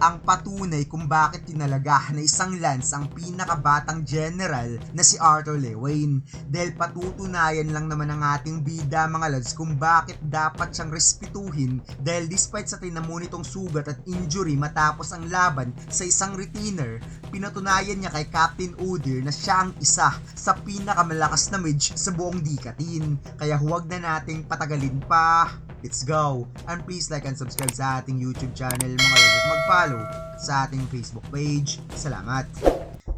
ang patunay kung bakit tinalaga na isang Lance ang pinakabatang general na si Arthur Lewain. Dahil patutunayan lang naman ng ating bida mga lads kung bakit dapat siyang respetuhin dahil despite sa tinamo nitong sugat at injury matapos ang laban sa isang retainer, pinatunayan niya kay Captain Odir na siya ang isa sa pinakamalakas na mage sa buong Dikatin. Kaya huwag na nating patagalin pa. Let's go! And please like and subscribe sa ating YouTube channel mga lads at mag-follow sa ating Facebook page. Salamat!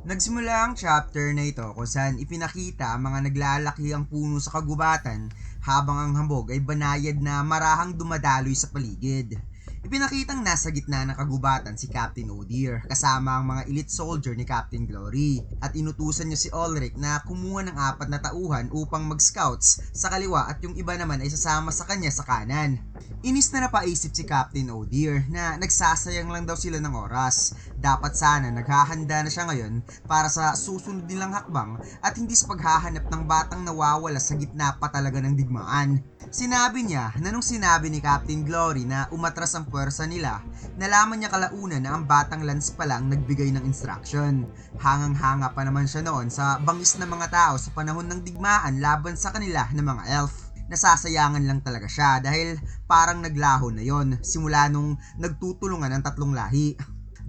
Nagsimula ang chapter na ito kung saan ipinakita ang mga naglalaki ang puno sa kagubatan habang ang hambog ay banayad na marahang dumadaloy sa paligid. Ipinakitang nasa gitna ng kagubatan si Captain Odir kasama ang mga elite soldier ni Captain Glory at inutusan niya si Ulrich na kumuha ng 4 na tauhan upang mag-scouts sa kaliwa at yung iba naman ay sasama sa kanya sa kanan. Inis na napaisip si Captain Odir na nagsasayang lang daw sila ng oras. Dapat sana naghahanda na siya ngayon para sa susunod nilang hakbang at hindi sa paghahanap ng batang nawawala sa gitna pa talaga ng digmaan. Sinabi niya na nung sinabi ni Captain Glory na umatras ang puwersa nila, nalaman niya kalaunan na ang batang Lance pa lang nagbigay ng instruction. Hangang-hanga pa naman siya noon sa bangis ng mga tao sa panahon ng digmaan laban sa kanila ng mga elf. Nasasayangan lang talaga siya dahil parang naglaho na yon simula nung nagtutulungan ang 3 lahi.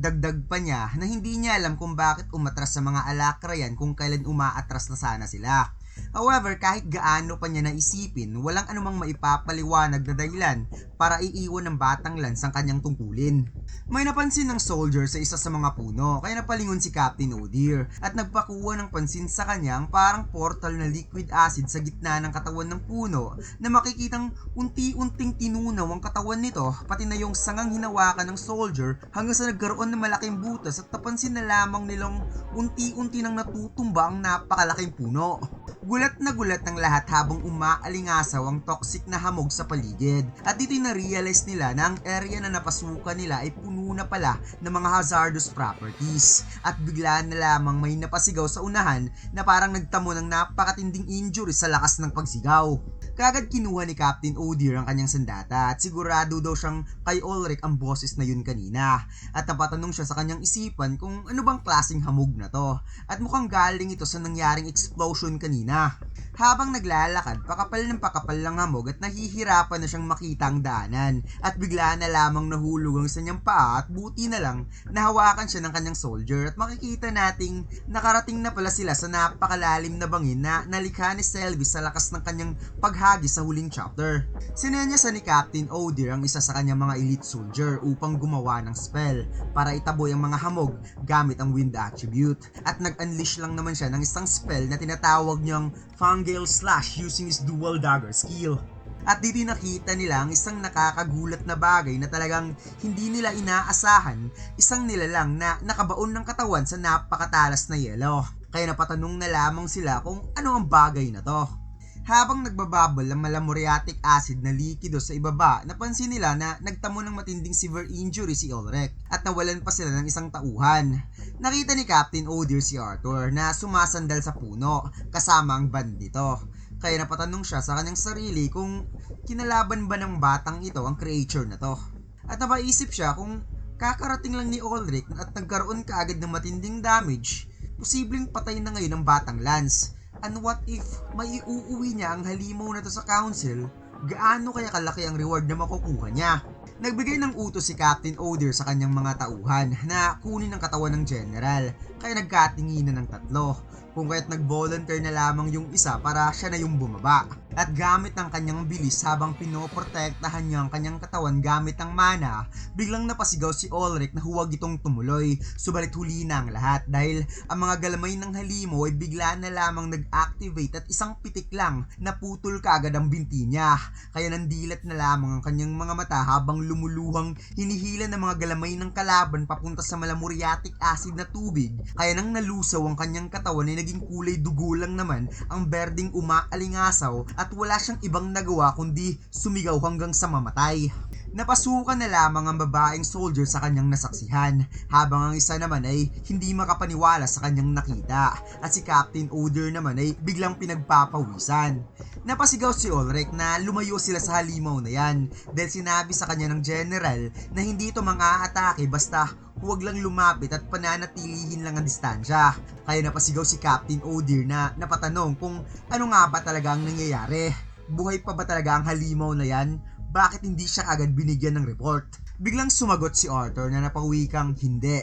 Dagdag pa niya na hindi niya alam kung bakit umatras sa mga alakrayan kung kailan umaatras na sana sila. However, kahit gaano pa niya naisipin, walang anumang maipapaliwanag na dahilan para iiwan ng batang Lance ang kanyang tungkulin. May napansin ng soldier sa isa sa mga puno kaya napalingon si Captain Odir at nagpakuha ng pansin sa kanyang parang portal na liquid acid sa gitna ng katawan ng puno na makikitang unti-unting tinunaw ang katawan nito pati na yung sangang hinawakan ng soldier hanggang sa nagkaroon ng malaking butas at napansin na lamang nilang unti-unti nang natutumba ang napakalaking puno. Gulat na gulat ng lahat habang umaalingasaw ang toxic na hamog sa paligid at dito'y na-realize nila na ang area na napasukan nila ay puno na pala ng mga hazardous properties at bigla na lamang may napasigaw sa unahan na parang nagtamo ng napakatinding injury sa lakas ng pagsigaw. Kagad kinuha ni Captain Odir ang kanyang sandata at sigurado daw siyang kay Ulrich ang boses na yun kanina at napatanong siya sa kanyang isipan kung ano bang klaseng hamog na to at mukhang galing ito sa nangyaring explosion kanina. Habang naglalakad, pakapal ng pakapal lang hamog at nahihirapan na siyang makita ang daanan at bigla na lamang nahulog ang kanyang paa at buti na lang nahawakan siya ng kanyang soldier at makikita nating nakarating na pala sila sa napakalalim na bangin na nalikha ni Selby sa lakas ng kanyang paghagis sa huling chapter. Sinenyasan ni Captain Odir ang isa sa kanyang mga elite soldier upang gumawa ng spell para itaboy ang mga hamog gamit ang wind attribute at nag-unleash lang naman siya ng isang spell na tinatawag niyang Fangale Slash using his dual dagger skill. At dito nakita nila ang isang nakakagulat na bagay na talagang hindi nila inaasahan, isang nilalang na nakabaon ng katawan sa napakatalas na yelo. Kaya napatanong na lamang sila kung ano ang bagay na to. Habang nagbababol ang malamuriatic acid na likido sa ibaba, napansin nila na nagtamo ng matinding severe injury si Ulrich at nawalan pa sila ng isang tauhan. Nakita ni Captain Odir si Arthur na sumasandal sa puno kasama ang bandito. Kaya napatanong siya sa kanyang sarili kung kinalaban ba ng batang ito ang creature na to. At napaisip siya kung kakarating lang ni Ulrich at nagkaroon kaagad ng matinding damage, posibleng patay na ngayon ang batang Lance. And what if may iuuwi niya ang halimaw na to sa council? Gaano kaya kalaki ang reward na makukuha niya? Nagbigay ng utos si Captain Odir sa kanyang mga tauhan na kunin ang katawan ng general, kaya nagkatinginan ng 3. Kung kaya't nag-volunteer na lamang yung isa para siya na yung bumaba. At gamit ang kanyang bilis habang pinoprotektahan niya ang kanyang katawan gamit ang mana, biglang napasigaw si Ulrich na huwag itong tumuloy, subalit huli na ang lahat dahil ang mga galamay ng halimaw ay bigla na lamang nag-activate at isang pitik lang naputol kaagad ang binti niya. Kaya nandilat na lamang ang kanyang mga mata habang lumuluhang hinihila ng mga galamay ng kalaban papunta sa malamuriatic acid na tubig. Kaya nang nalusaw ang kanyang katawan ay naging kulay dugo lang naman ang berdeng umaalingasaw at wala siyang ibang nagawa kundi sumigaw hanggang sa mamatay. Napasukan na lamang ang babaeng soldier sa kanyang nasaksihan, habang ang isa naman ay hindi makapaniwala sa kanyang nakita, at si Captain Odir naman ay biglang pinagpapawisan. Napasigaw si Ulrich na lumayo sila sa halimaw na yan dahil sinabi sa kanya ng general na hindi ito mang-aatake basta huwag lang lumapit at pananatilihin lang ang distansya. Kaya napasigaw si Captain O'Dear na napatanong kung ano nga ba talaga ang nangyayari. Buhay pa ba talaga ang halimaw na yan? Bakit hindi siya agad binigyan ng report? Biglang sumagot si Arthur na napawikang hindi.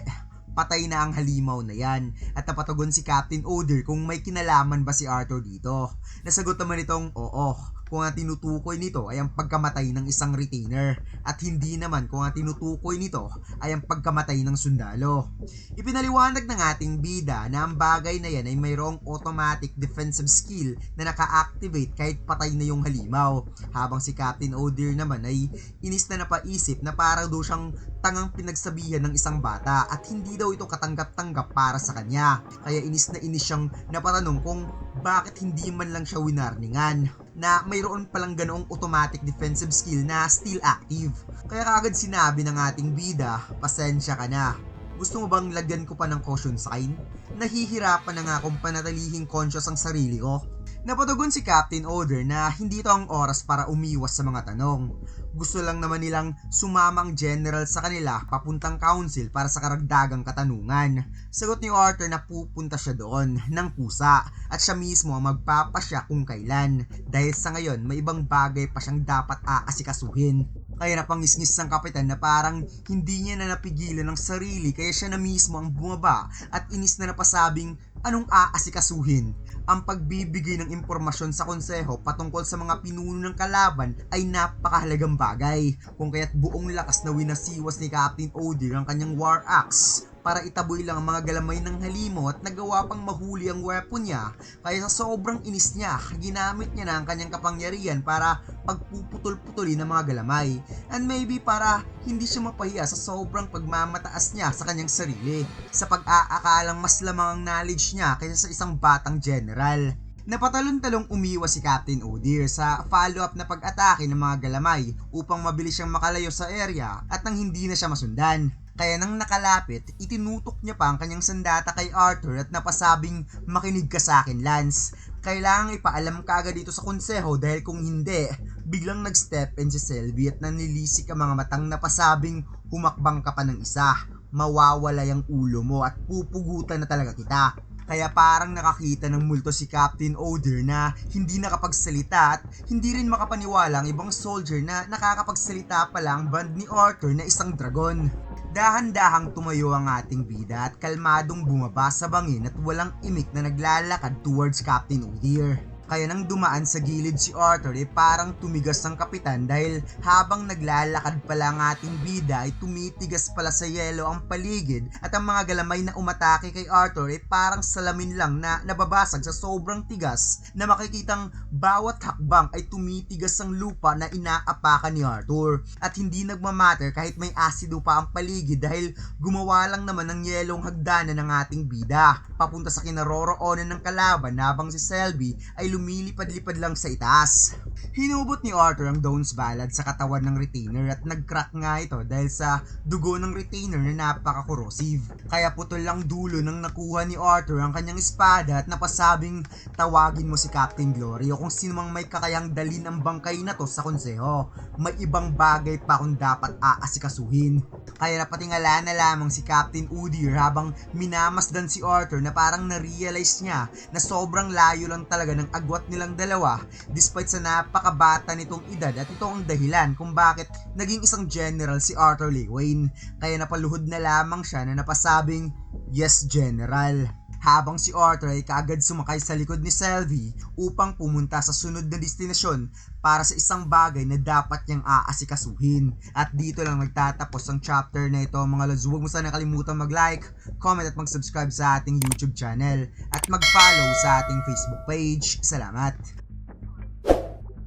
Patay na ang halimaw na yan. At napatagon si Captain O'Dear kung may kinalaman ba si Arthur dito. Nasagot naman itong oo, kung ang tinutukoy nito ay ang pagkamatay ng isang retainer at hindi naman kung ang tinutukoy nito ay ang pagkamatay ng sundalo. Ipinaliwanag ng ating bida na ang bagay na yan ay mayroong automatic defensive skill na naka-activate kahit patay na yung halimaw, habang si Captain O'Dear naman ay inis na napaisip na parang daw siyang tangang pinagsabihan ng isang bata at hindi daw ito katanggap-tanggap para sa kanya. Kaya inis na inis siyang napatanong kung bakit hindi man lang siya winarningan na mayroon palang ganoong automatic defensive skill na still active. Kaya kaagad sinabi ng ating bida, pasensya ka na. Gusto mo bang lagyan ko pa ng caution sign? Nahihirapan na nga akong panatilihing conscious ang sarili ko. Napatugon si Captain O'Dear na hindi ito ang oras para umiwas sa mga tanong. Gusto lang naman nilang sumamang general sa kanila papuntang council para sa karagdagang katanungan. Sagot ni Arthur na pupunta siya doon ng kusa at siya mismo ang magpapasya kung kailan, dahil sa ngayon may ibang bagay pa siyang dapat aasikasuhin. Kaya napangisngis ng kapitan na parang hindi niya na napigilan ng sarili, kaya siya na mismo ang bumaba at inis na napasabing anong aasikasuhin. Ang pagbibigay ng impormasyon sa konseho patungkol sa mga pinuno ng kalaban ay napakahalagang bagay, kung kaya't buong lakas na winasiwas ni Captain O'Dear ang kanyang war axe para itaboy lang ang mga galamay ng halimaw at nagawa pang mahuli ang weapon niya. Kaya sa sobrang inis niya, ginamit niya na ang kanyang kapangyarihan para pagpuputol-putulin ng mga galamay, and maybe para hindi siya mapahiya sa sobrang pagmamataas niya sa kanyang sarili, sa pag-aakalang mas lamang ang knowledge niya kaysa sa isang batang general. Napatalon-talong umiwas si Captain O'Dear sa follow-up na pag-atake ng mga galamay upang mabilis siyang makalayo sa area at nang hindi na siya masundan. Kaya nang nakalapit, itinutok niya pa ang kanyang sandata kay Arthur at napasabing, makinig ka sa akin, Lance. Kailangang ipaalam ka agad dito sa konseho dahil kung hindi, biglang nag-step in si Selby at nanilisik ang mga matang napasabing, humakbang ka pa ng isa, mawawala yung ulo mo at pupugutan na talaga kita. Kaya parang nakakita ng multo si Captain O'Dear na hindi nakapagsalita at hindi rin makapaniwala ang ibang soldier na nakakapagsalita pala ang band ni Arthur na isang dragon. Dahan-dahang tumayo ang ating bida at kalmadong bumaba sa bangin at walang imik na naglalakad towards Captain O'Dear. Kaya nang dumaan sa gilid si Arthur parang tumigas ang kapitan dahil habang naglalakad pala ang ating bida ay tumitigas pala sa yelo ang paligid at ang mga galamay na umatake kay Arthur parang salamin lang na nababasag sa sobrang tigas na makikitang bawat hakbang ay tumitigas ang lupa na inaapakan ni Arthur, at hindi nagmamatter kahit may asido pa ang paligid dahil gumawa lang naman ng yelong hagdanan ng ating bida papunta sa kinaroroonan ng kalaban habang si Selby ay lumilipad-lipad lang sa itaas. Hinubot ni Arthur ang Dawn's Ballad sa katawan ng retainer at nag-crack nga ito dahil sa dugo ng retainer na napaka-corrosive. Kaya putol lang dulo nang nakuha ni Arthur ang kanyang espada at napasabing, tawagin mo si Captain Glory o kung sino mang may kakayang dalin ang bangkay na to sa konseho. May ibang bagay pa kung dapat aasikasuhin. Kaya napatingala na lamang si Captain O'Dear habang minamasdan si Arthur na parang na-realize niya na sobrang layo lang talaga ng agwat nilang dalawa despite sa napakabata nitong edad, at ito ang dahilan kung bakit naging isang general si Arthur Lewain. Kaya napaluhod na lamang siya na napasabing, yes, General. Habang si Arthur ay kaagad sumakay sa likod ni Selby upang pumunta sa sunod na destinasyon para sa isang bagay na dapat niyang aasikasuhin. At dito lang nagtatapos ang chapter na ito mga lods. Huwag mo sana kalimutan mag-like, comment at mag-subscribe sa ating YouTube channel at mag-follow sa ating Facebook page. Salamat!